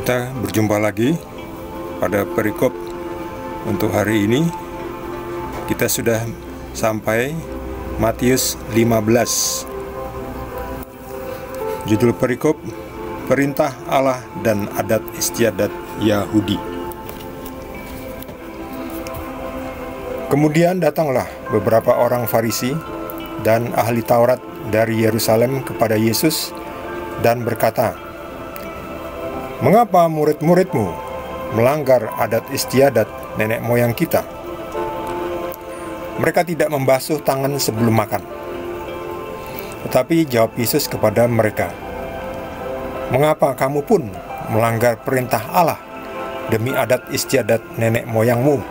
Kita berjumpa lagi pada perikop untuk hari ini. Kita sudah sampai Matius 15. Judul perikop, Perintah Allah dan Adat Istiadat Yahudi. Kemudian datanglah beberapa orang Farisi dan ahli Taurat dari Yerusalem kepada Yesus dan berkata, "Mengapa murid-muridmu melanggar adat istiadat nenek moyang kita? Mereka tidak membasuh tangan sebelum makan." Tetapi jawab Yesus kepada mereka, "Mengapa kamu pun melanggar perintah Allah demi adat istiadat nenek moyangmu?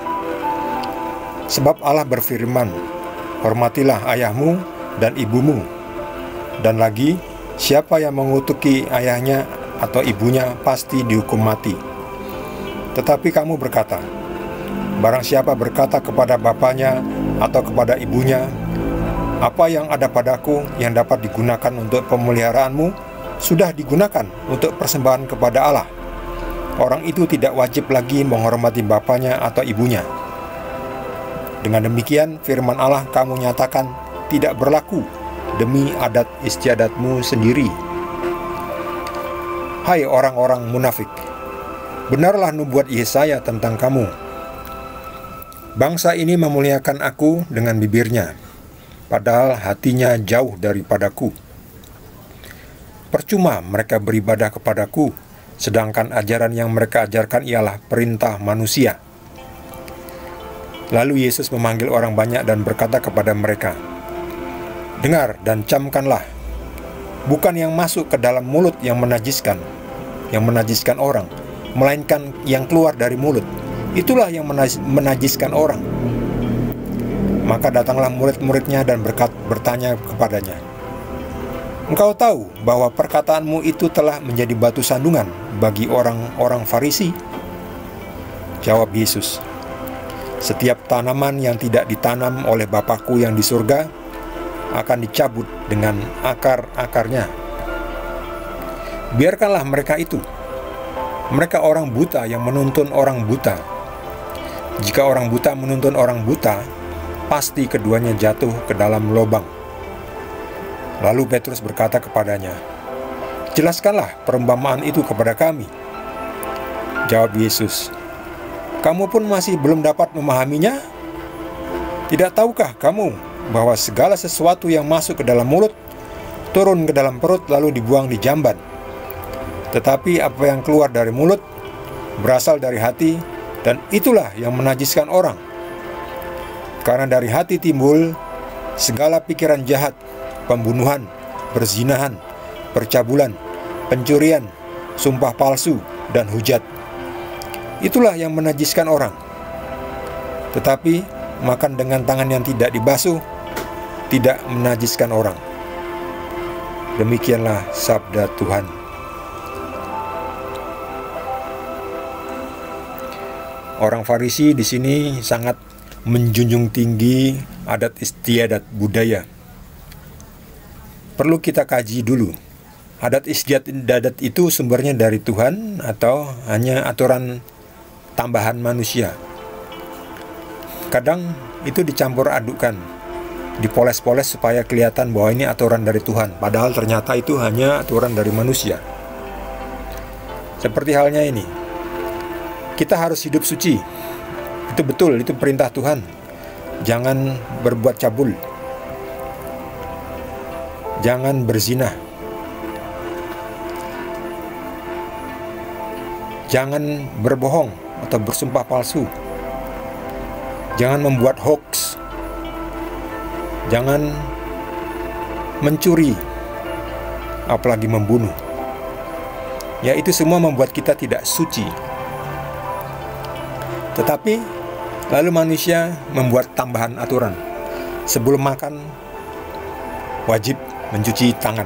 Sebab Allah berfirman, hormatilah ayahmu dan ibumu. Dan lagi, siapa yang mengutuki ayahnya atau ibunya pasti dihukum mati. Tetapi kamu berkata, barang siapa berkata kepada bapaknya atau kepada ibunya, apa yang ada padaku yang dapat digunakan untuk pemeliharaanmu, sudah digunakan untuk persembahan kepada Allah. Orang itu tidak wajib lagi menghormati bapaknya atau ibunya. Dengan demikian firman Allah kamu nyatakan tidak berlaku demi adat istiadatmu sendiri. Hai orang-orang munafik, benarlah nubuat Yesaya tentang kamu. Bangsa ini memuliakan aku dengan bibirnya, padahal hatinya jauh daripadaku. Percuma mereka beribadah kepadaku, sedangkan ajaran yang mereka ajarkan ialah perintah manusia." Lalu Yesus memanggil orang banyak dan berkata kepada mereka, "Dengar dan camkanlah, bukan yang masuk ke dalam mulut yang menajiskan orang, melainkan yang keluar dari mulut. Itulah yang menajiskan orang." Maka datanglah murid-muridnya dan bertanya kepadanya, "Engkau tahu bahwa perkataanmu itu telah menjadi batu sandungan bagi orang-orang Farisi?" Jawab Yesus, "Setiap tanaman yang tidak ditanam oleh Bapakku yang di surga akan dicabut dengan akar-akarnya. Biarkanlah mereka itu. Mereka orang buta yang menuntun orang buta. Jika orang buta menuntun orang buta, pasti keduanya jatuh ke dalam lubang." Lalu Petrus berkata kepadanya, "Jelaskanlah perumpamaan itu kepada kami." Jawab Yesus, "Kamu pun masih belum dapat memahaminya? Tidak tahukah kamu bahwa segala sesuatu yang masuk ke dalam mulut turun ke dalam perut lalu dibuang di jamban? Tetapi apa yang keluar dari mulut berasal dari hati, dan itulah yang menajiskan orang. Karena dari hati timbul segala pikiran jahat, pembunuhan, perzinahan, percabulan, pencurian, sumpah palsu, dan hujat. Itulah yang menajiskan orang. Tetapi makan dengan tangan yang tidak dibasuh tidak menajiskan orang." Demikianlah sabda Tuhan. Orang Farisi di sini sangat menjunjung tinggi adat istiadat budaya. Perlu kita kaji dulu, adat istiadat itu sumbernya dari Tuhan atau hanya aturan tambahan manusia. Kadang itu dicampur adukkan, dipoles-poles supaya kelihatan bahwa ini aturan dari Tuhan, padahal ternyata itu hanya aturan dari manusia. Seperti halnya ini, kita harus hidup suci. Itu betul, itu perintah Tuhan. Jangan berbuat cabul, jangan berzina, jangan berbohong atau bersumpah palsu, jangan membuat hoax, jangan mencuri, apalagi membunuh. Ya, itu semua membuat kita tidak suci. Tetapi lalu manusia membuat tambahan aturan. Sebelum makan wajib mencuci tangan.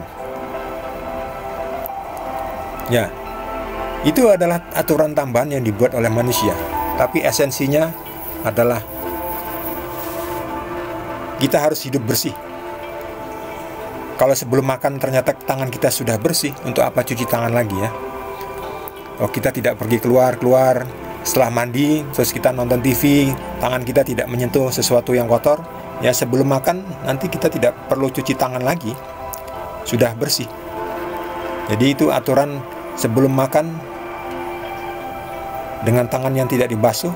Ya, itu adalah aturan tambahan yang dibuat oleh manusia. Tapi esensinya adalah kita harus hidup bersih. Kalau sebelum makan ternyata tangan kita sudah bersih, untuk apa cuci tangan lagi ya? Oh, kita tidak pergi keluar setelah mandi, terus kita nonton TV, tangan kita tidak menyentuh sesuatu yang kotor. Ya, sebelum makan nanti kita tidak perlu cuci tangan lagi, sudah bersih. Jadi itu aturan sebelum makan dengan tangan yang tidak dibasuh.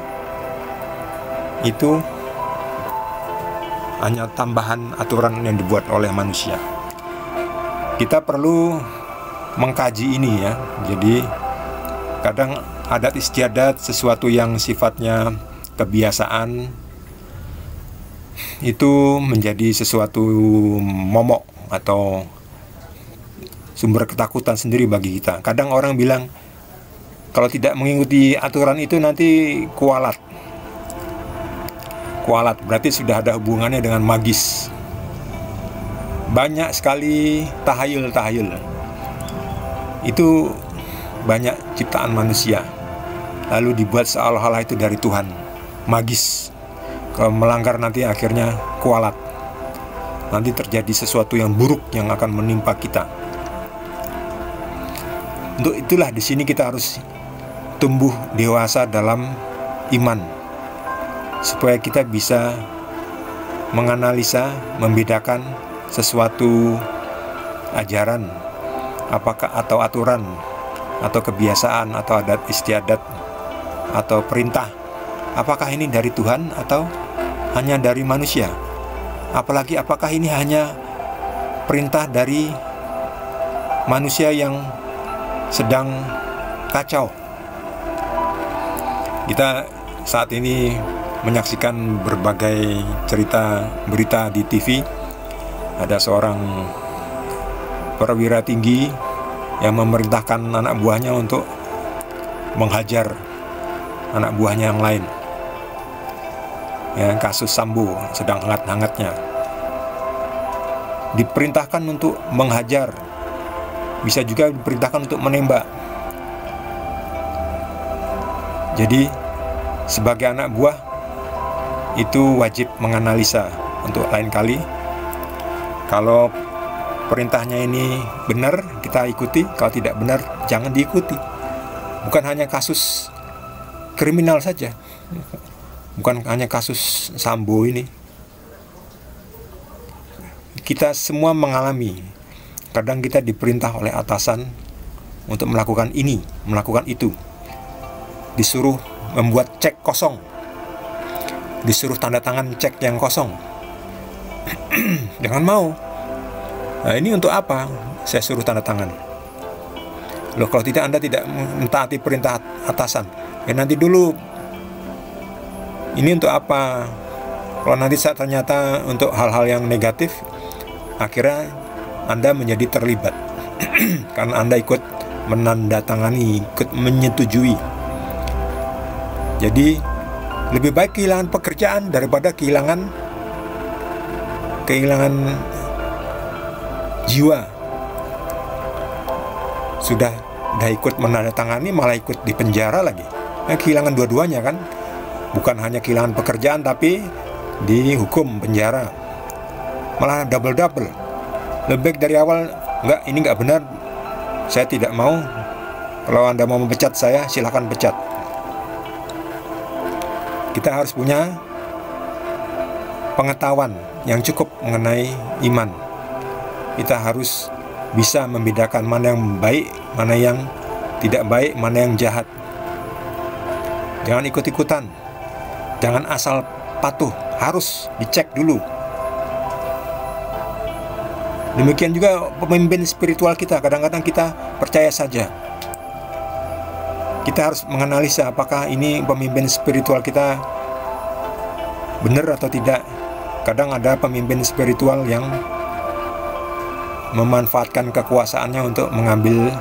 Itu hanya tambahan aturan yang dibuat oleh manusia. Kita perlu mengkaji ini ya. Jadi kadang adat istiadat, sesuatu yang sifatnya kebiasaan, itu menjadi sesuatu momok atau sumber ketakutan sendiri bagi kita. Kadang orang bilang kalau tidak mengikuti aturan itu nanti kualat. Kualat berarti sudah ada hubungannya dengan magis. Banyak sekali tahayul. Itu banyak ciptaan manusia, lalu dibuat seolah-olah itu dari Tuhan. Magis. Kalau melanggar nanti akhirnya kualat. Nanti terjadi sesuatu yang buruk yang akan menimpa kita. Untuk itulah di sini kita harus tumbuh dewasa dalam iman, supaya kita bisa menganalisa, membedakan sesuatu ajaran, apakah atau aturan, atau kebiasaan, atau adat istiadat, atau perintah, apakah ini dari Tuhan atau hanya dari manusia. Apalagi apakah ini hanya perintah dari manusia yang sedang kacau. Kita saat ini menyaksikan berbagai cerita berita di TV. Ada seorang perwira tinggi yang memerintahkan anak buahnya untuk menghajar anak buahnya yang lain. Ya, kasus Sambo sedang hangat-hangatnya. Diperintahkan untuk menghajar, bisa juga diperintahkan untuk menembak. Jadi sebagai anak buah itu wajib menganalisa untuk lain kali. Kalau perintahnya ini benar, kita ikuti. Kalau tidak benar, jangan diikuti. Bukan hanya kasus kriminal saja, bukan hanya kasus Sambo ini. Kita semua mengalami. Kadang kita diperintah oleh atasan untuk melakukan ini, melakukan itu. Disuruh membuat cek kosong, disuruh tanda tangan cek yang kosong. Jangan mau. Nah, ini untuk apa saya suruh tanda tangan? Loh, kalau tidak, Anda tidak mentaati perintah atasan. Ya nanti dulu. Ini untuk apa? Kalau nanti saya ternyata untuk hal-hal yang negatif, akhirnya Anda menjadi terlibat. Karena Anda ikut menandatangani, ikut menyetujui. Jadi lebih baik kehilangan pekerjaan daripada kehilangan jiwa. Sudah ikut menandatangani, malah ikut di penjara lagi. Nah, kehilangan dua-duanya kan. Bukan hanya kehilangan pekerjaan, tapi dihukum penjara. Malah double-double. Lebih baik dari awal, enggak, ini enggak benar, saya tidak mau. Kalau Anda mau memecat saya, silakan pecat. Kita harus punya pengetahuan yang cukup mengenai iman. Kita harus bisa membedakan mana yang baik, mana yang tidak baik, mana yang jahat. Jangan ikut-ikutan. Jangan asal patuh, harus dicek dulu. Demikian juga pemimpin spiritual kita. Kadang-kadang kita percaya saja. Kita harus menganalisa apakah ini pemimpin spiritual kita benar atau tidak. Kadang ada pemimpin spiritual yang memanfaatkan kekuasaannya untuk mengambil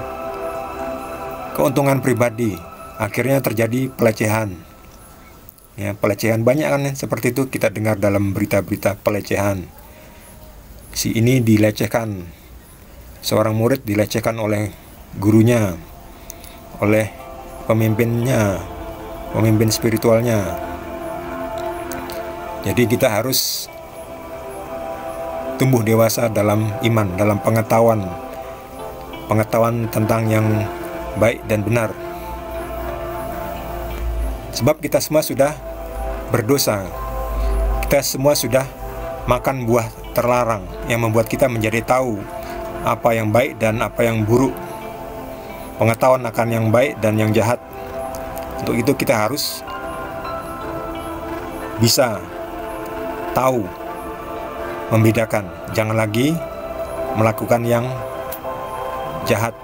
keuntungan pribadi. Akhirnya terjadi pelecehan. Ya, pelecehan banyak kan seperti itu kita dengar dalam berita-berita pelecehan. Si ini dilecehkan, seorang murid dilecehkan oleh gurunya, oleh pemimpinnya, pemimpin spiritualnya. Jadi kita harus tumbuh dewasa dalam iman, dalam pengetahuan tentang yang baik dan benar. Sebab kita semua sudah berdosa. Kita semua sudah makan buah terlarang yang membuat kita menjadi tahu apa yang baik dan apa yang buruk, pengetahuan akan yang baik dan yang jahat. Untuk itu kita harus bisa tahu membedakan. Jangan lagi melakukan yang jahat.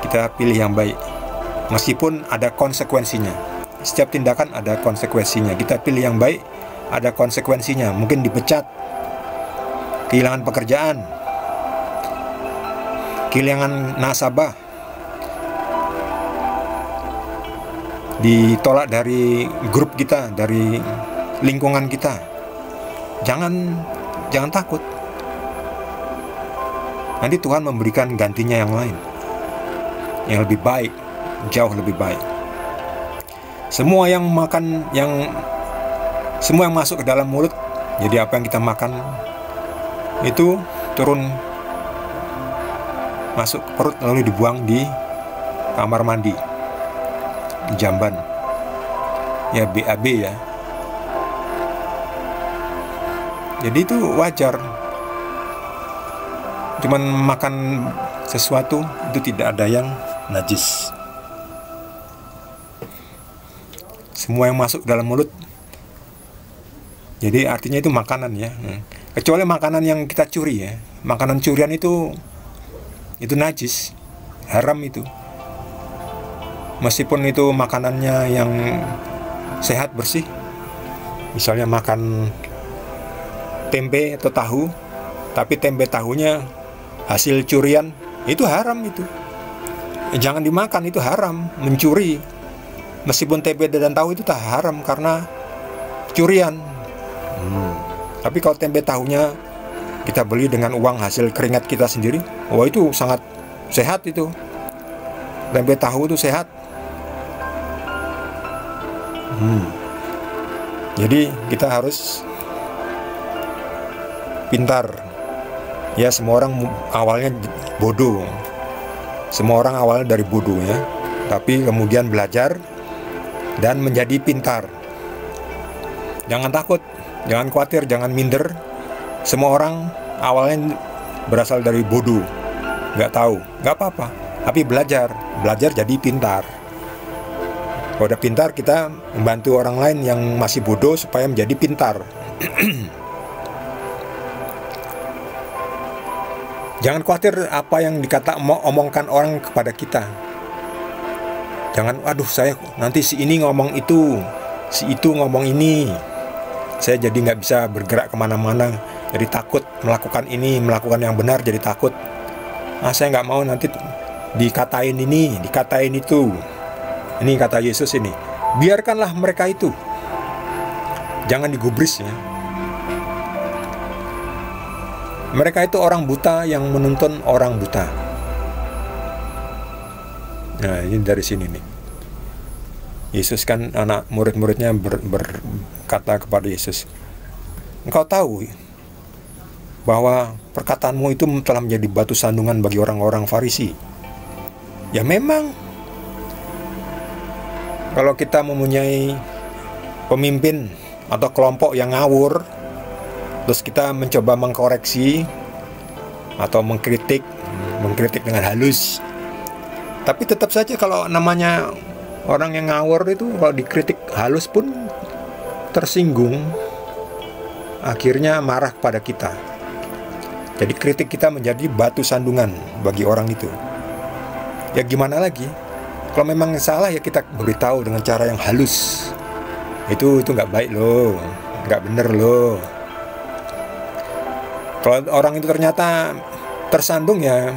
Kita pilih yang baik, meskipun ada konsekuensinya. Setiap tindakan ada konsekuensinya. Kita pilih yang baik, ada konsekuensinya. Mungkin dipecat, kehilangan pekerjaan, kehilangan nasabah, ditolak dari grup kita, dari lingkungan kita. Jangan takut. Nanti Tuhan memberikan gantinya yang lain, yang lebih baik, jauh lebih baik. Semua yang masuk ke dalam mulut, jadi apa yang kita makan itu turun masuk ke perut, lalu dibuang di kamar mandi, di jamban, ya BAB ya. Jadi itu wajar. Cuman makan sesuatu itu tidak ada yang najis. Semua yang masuk dalam mulut, jadi artinya itu makanan ya. Kecuali makanan yang kita curi ya. Makanan curian itu najis, haram itu. Meskipun itu makanannya yang sehat, bersih. Misalnya makan tempe atau tahu, tapi tempe tahunya hasil curian, itu haram itu. Jangan dimakan, itu haram, mencuri. Meskipun tempe dan tahu itu tak haram karena curian. Tapi kalau tempe tahunya kita beli dengan uang hasil keringat kita sendiri, wah itu sangat sehat itu. Tempe tahu itu sehat. Jadi kita harus pintar. Ya, semua orang awalnya bodoh. Semua orang awalnya dari bodoh ya. Tapi kemudian belajar dan menjadi pintar. Jangan takut, jangan khawatir, jangan minder. Semua orang awalnya berasal dari bodoh, nggak tahu, nggak apa-apa. Tapi belajar jadi pintar. Kalau udah pintar, kita membantu orang lain yang masih bodoh supaya menjadi pintar. Jangan khawatir apa yang omongkan orang kepada kita. Jangan, aduh saya nanti si ini ngomong itu, si itu ngomong ini, saya jadi nggak bisa bergerak kemana-mana, jadi takut melakukan ini, melakukan yang benar jadi takut. Saya nggak mau nanti dikatain ini, dikatain itu. Ini kata Yesus ini, biarkanlah mereka itu, jangan digubris ya. Mereka itu orang buta yang menuntun orang buta. Nah, ini dari sini nih. Yesus kan, anak murid-muridnya berkata kepada Yesus, engkau tahu bahwa perkataanmu itu telah menjadi batu sandungan bagi orang-orang Farisi. Ya memang, kalau kita mempunyai pemimpin atau kelompok yang ngawur, terus kita mencoba mengkoreksi atau mengkritik dengan halus. Tapi tetap saja kalau namanya orang yang ngawur itu, kalau dikritik halus pun tersinggung, akhirnya marah kepada kita. Jadi kritik kita menjadi batu sandungan bagi orang itu. Ya gimana lagi? Kalau memang salah ya kita beritahu dengan cara yang halus. Itu nggak baik loh, nggak bener loh. Kalau orang itu ternyata tersandung ya,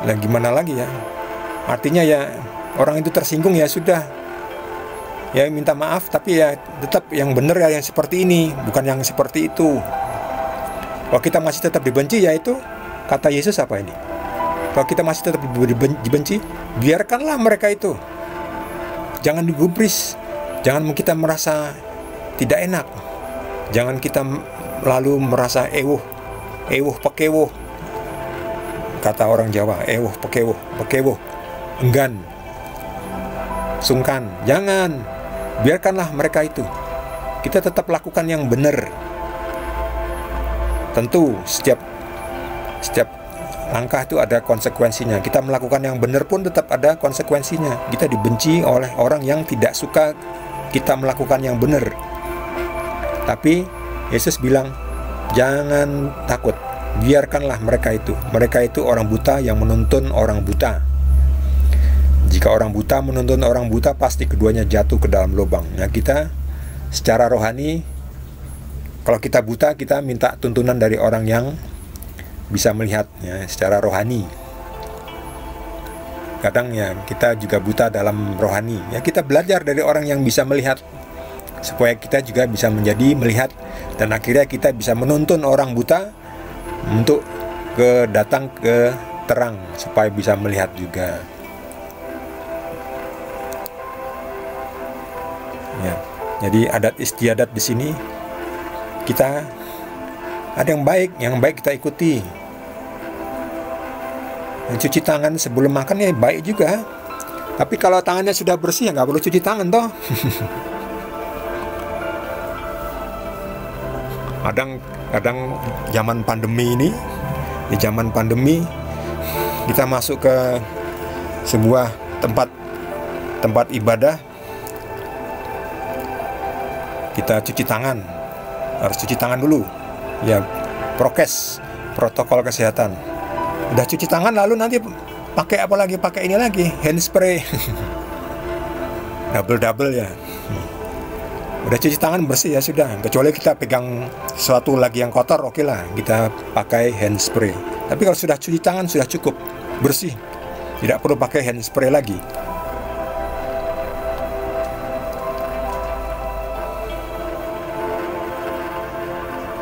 nah gimana lagi ya? Artinya ya orang itu tersinggung ya sudah, ya minta maaf, tapi ya tetap yang benar ya yang seperti ini, bukan yang seperti itu. Kalau kita masih tetap dibenci, ya itu kata Yesus apa ini? Kalau kita masih tetap dibenci, biarkanlah mereka itu. Jangan digubris, jangan kita merasa tidak enak, jangan kita lalu merasa ewuh pekewuh. Kata orang Jawa, ewuh pekewuh, enggan. sungkan. Jangan, biarkanlah mereka itu. Kita tetap lakukan yang benar. Tentu setiap langkah itu ada konsekuensinya. Kita melakukan yang benar pun tetap ada konsekuensinya. Kita dibenci oleh orang yang tidak suka kita melakukan yang benar. Tapi Yesus bilang, jangan takut, biarkanlah mereka itu. Mereka itu orang buta yang menuntun orang buta. Jika orang buta menuntun orang buta, pasti keduanya jatuh ke dalam lubang. Nah, kita secara rohani, kalau kita buta, kita minta tuntunan dari orang yang bisa melihat, ya, secara rohani. Kadang ya kita juga buta dalam rohani. Ya, kita belajar dari orang yang bisa melihat, supaya kita juga bisa menjadi melihat, dan akhirnya kita bisa menuntun orang buta untuk datang ke terang supaya bisa melihat juga. Ya, jadi adat istiadat di sini kita ada yang baik kita ikuti. Mencuci tangan sebelum makan ya baik juga. Tapi kalau tangannya sudah bersih ya nggak perlu cuci tangan toh. Kadang zaman pandemi ini, di zaman pandemi kita masuk ke sebuah tempat ibadah, kita cuci tangan, harus cuci tangan dulu, ya, prokes, protokol kesehatan. Udah cuci tangan lalu nanti pakai apa lagi? Pakai ini lagi, hand spray, double ya. Udah cuci tangan bersih ya sudah, kecuali kita pegang sesuatu lagi yang kotor, oke lah kita pakai hand spray. Tapi kalau sudah cuci tangan sudah cukup bersih, tidak perlu pakai hand spray lagi.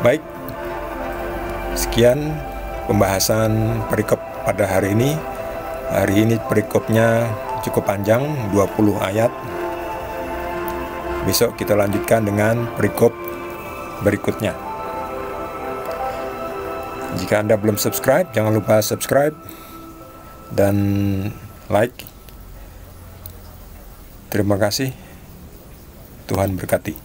Baik, sekian pembahasan perikop pada hari ini. Hari ini perikopnya cukup panjang, 20 ayat. Besok kita lanjutkan dengan perikop berikutnya. Jika Anda belum subscribe, jangan lupa subscribe dan like. Terima kasih. Tuhan berkati.